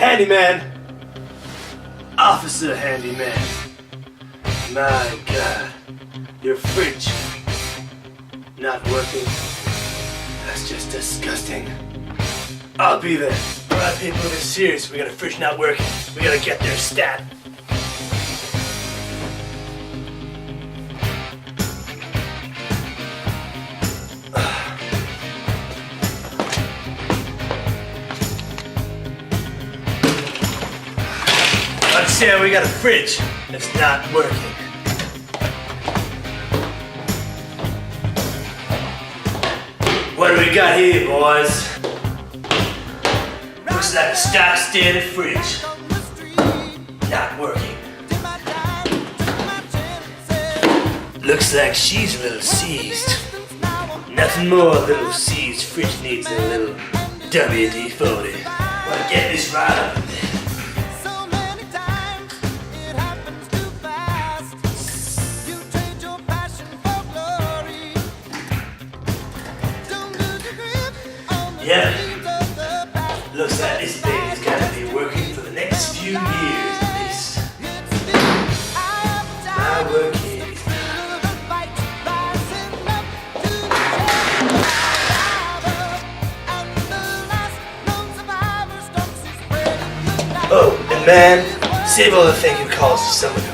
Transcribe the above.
Handyman! Officer Handyman. My God, your fridge not working. That's just disgusting. I'll be there. Alright people, this is serious. We got a fridge not working. We gotta get their stat. Let's say we got a fridge that's not working. What do we got here, boys? Looks like a stock standard fridge. Not working. Looks like she's a little seized. Nothing more, a little seized fridge needs a little WD-40. Wanna get this right up. Yeah, looks like this baby's gotta be working for the next few years at least. My work is oh, and man, save all the thank you calls to someone